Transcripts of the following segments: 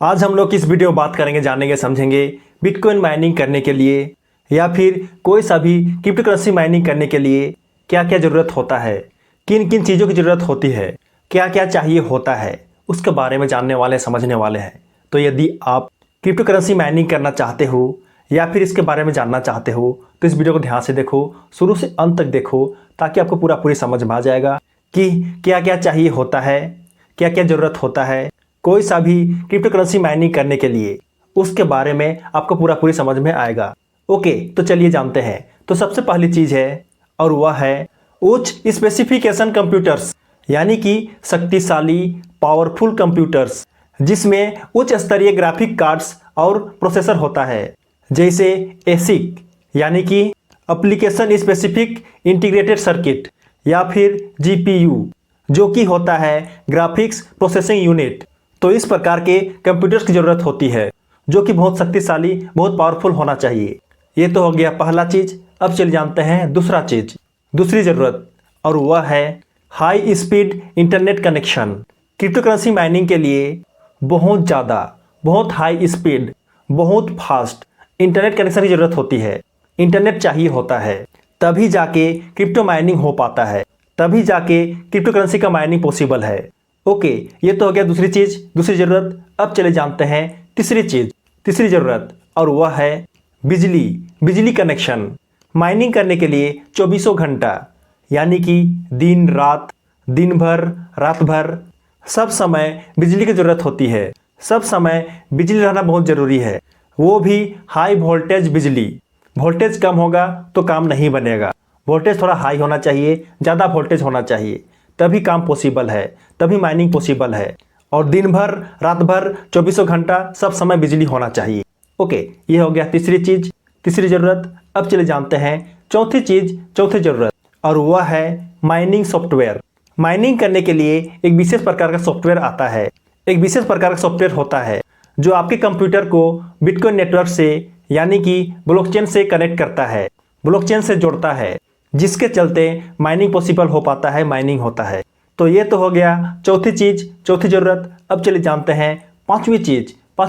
आज हम लोग इस वीडियो में बात करेंगे, जानेंगे, समझेंगे बिटकॉइन माइनिंग करने के लिए या फिर कोई सा भी क्रिप्टो करेंसी माइनिंग करने के लिए क्या क्या ज़रूरत होता है, किन किन चीज़ों की ज़रूरत होती है, क्या क्या चाहिए होता है, उसके बारे में जानने वाले, समझने वाले हैं। तो यदि आप क्रिप्टो करेंसी माइनिंग करना चाहते हो या फिर इसके बारे में जानना चाहते हो तो इस वीडियो को ध्यान से देखो, शुरू से अंत तक देखो, ताकि आपको पूरी समझ में आ जाएगा कि क्या क्या चाहिए होता है, क्या क्या ज़रूरत होता है कोई सा भी क्रिप्टो करेंसी माइनिंग करने के लिए। उसके बारे में आपको पूरी समझ में आएगा। ओके, तो चलिए जानते हैं। तो सबसे पहली चीज़ है और वह है उच्च स्पेसिफिकेशन कंप्यूटर्स, यानी कि शक्तिशाली पावरफुल कंप्यूटर्स जिसमें उच्च स्तरीय ग्राफिक कार्ड्स और प्रोसेसर होता है, जैसे एसिक यानी कि एप्लीकेशन स्पेसिफिक इंटीग्रेटेड सर्किट, या फिर जीपीयू जो कि होता है ग्राफिक्स प्रोसेसिंग यूनिट। तो इस प्रकार के कंप्यूटर्स की ज़रूरत होती है जो कि बहुत शक्तिशाली, बहुत पावरफुल होना चाहिए। ये तो हो गया पहला चीज़। अब चल जानते हैं दूसरी ज़रूरत, और वह है high speed internet connection. Crypto currency mining के लिए बहुत ज़्यादा, बहुत हाई स्पीड, बहुत फास्ट इंटरनेट कनेक्शन की ज़रूरत होती है। इंटरनेट चाहिए होता है, तभी जाके क्रिप्टो माइनिंग हो पाता है, तभी जाके क्रिप्टो करेंसी का माइनिंग पॉसिबल है। ओके, ये तो हो गया दूसरी चीज़, दूसरी ज़रूरत। अब चले जानते हैं तीसरी ज़रूरत, और वह है बिजली कनेक्शन। माइनिंग करने के लिए 24 घंटा, यानी कि दिन रात, दिन भर, रात भर, सब समय बिजली की ज़रूरत होती है। सब समय बिजली रहना बहुत ज़रूरी है, वो भी हाई वोल्टेज बिजली। वोल्टेज कम होगा तो काम नहीं बनेगा, वोल्टेज थोड़ा हाई होना चाहिए, ज़्यादा वोल्टेज होना चाहिए, तभी काम पॉसिबल है, तभी माइनिंग पॉसिबल है। और दिन भर, रात भर, 24 घंटा सब समय बिजली होना चाहिए। ओके, ये हो गया तीसरी ज़रूरत। अब चले जानते हैं चौथी ज़रूरत, और वह है माइनिंग सॉफ्टवेयर। माइनिंग करने के लिए एक विशेष प्रकार का सॉफ्टवेयर आता है, एक विशेष प्रकार का सॉफ्टवेयर होता है जो आपके कंप्यूटर को बिटकॉइन नेटवर्क से, यानी कि ब्लॉकचेन से कनेक्ट करता है, ब्लॉकचेन से जोड़ता है, जिसके चलते माइनिंग पॉसिबल हो पाता है, माइनिंग होता है। तो ये तो हो गया चौथी ज़रूरत। अब चले जानते हैं पांचवी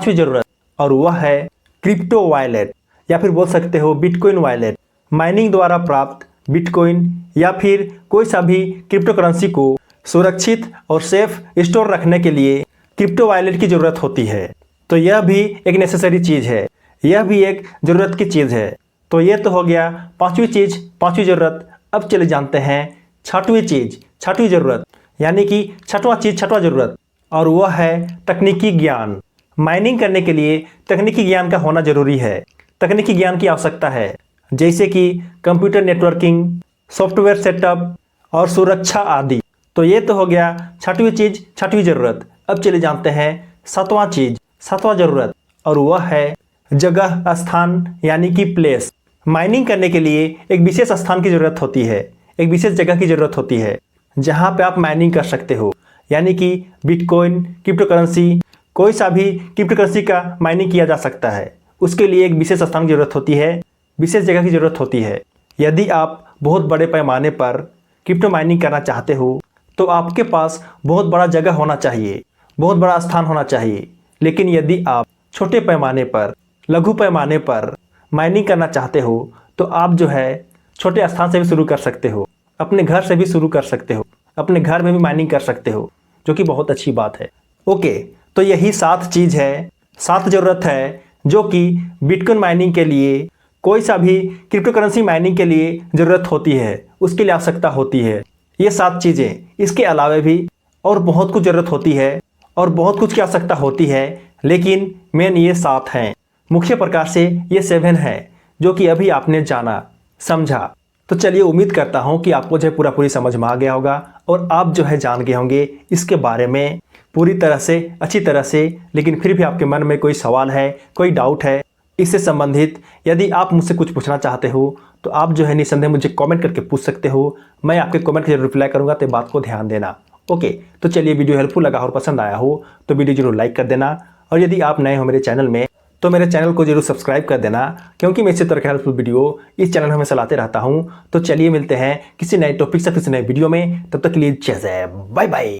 ज़रूरत, और वह है क्रिप्टो वॉलेट, या फिर बोल सकते हो बिटकॉइन वॉलेट। माइनिंग द्वारा प्राप्त बिटकॉइन या फिर कोई सा भी क्रिप्टो करेंसी को सुरक्षित और सेफ स्टोर रखने के लिए क्रिप्टो वॉलेट की ज़रूरत होती है। तो यह भी एक नेसेसरी चीज़ है, यह भी एक ज़रूरत की चीज़ है। तो ये तो हो गया पांचवी ज़रूरत। अब चले जानते हैं छठवीं ज़रूरत, यानी कि छठवां ज़रूरत, और वह है तकनीकी ज्ञान। माइनिंग करने के लिए तकनीकी ज्ञान का होना जरूरी है, तकनीकी ज्ञान की आवश्यकता है, जैसे कि कंप्यूटर नेटवर्किंग, सॉफ्टवेयर सेटअप और सुरक्षा आदि। तो ये तो हो गया छठवीं ज़रूरत। अब चले जानते हैं सातवां ज़रूरत, और वह है जगह, स्थान, यानी कि प्लेस। माइनिंग करने के लिए एक विशेष स्थान की ज़रूरत होती है, एक विशेष जगह की ज़रूरत होती है जहाँ पे आप माइनिंग कर सकते हो, यानी कि बिटकॉइन, क्रिप्टो करेंसी, कोई सा भी क्रिप्टो करेंसी का माइनिंग किया जा सकता है। उसके लिए एक विशेष स्थान की ज़रूरत होती है, विशेष जगह की ज़रूरत होती है। यदि आप बहुत बड़े पैमाने पर क्रिप्टो माइनिंग करना चाहते हो तो आपके पास बहुत बड़ा जगह होना चाहिए, बहुत बड़ा स्थान होना चाहिए। लेकिन यदि आप छोटे पैमाने पर, लघु पैमाने पर माइनिंग करना चाहते हो तो आप जो है छोटे स्थान से भी शुरू कर सकते हो, अपने घर से भी शुरू कर सकते हो, अपने घर में भी माइनिंग कर सकते हो, जो कि बहुत अच्छी बात है। ओके, तो यही 7 ज़रूरत है जो कि बिटकॉइन माइनिंग के लिए, कोई सा भी क्रिप्टो करेंसी माइनिंग के लिए ज़रूरत होती है, उसके लिए आवश्यकता होती है। ये 7 चीज़ें, इसके अलावा भी और बहुत कुछ ज़रूरत होती है और बहुत कुछ की आवश्यकता होती है, लेकिन मेन ये 7 हैं। मुख्य प्रकार से ये 7 हैं जो कि अभी आपने जाना, समझा। तो चलिए, उम्मीद करता हूँ कि आपको जो है पूरी समझ में आ गया होगा और आप जो है जान गए होंगे इसके बारे में पूरी तरह से, अच्छी तरह से। लेकिन फिर भी आपके मन में कोई सवाल है, कोई डाउट है इससे संबंधित, यदि आप मुझसे कुछ पूछना चाहते हो तो आप जो है निस्संदेह मुझे कमेंट करके पूछ सकते हो। मैं आपके कमेंट के जरूर रिप्लाई करूँगा, तो बात को ध्यान देना। ओके, तो चलिए, वीडियो हेल्पफुल लगा और पसंद आया हो तो वीडियो जरूर लाइक कर देना, और यदि आप नए हो मेरे चैनल में तो मेरे चैनल को जरूर सब्सक्राइब कर देना, क्योंकि मैं इसी तरह के हेल्पफुल वीडियो इस चैनल में हमेशा लाते रहता हूँ। तो चलिए, मिलते हैं किसी नए टॉपिक से, किसी नए वीडियो में। तब तक के लिए जय, बाय बाय।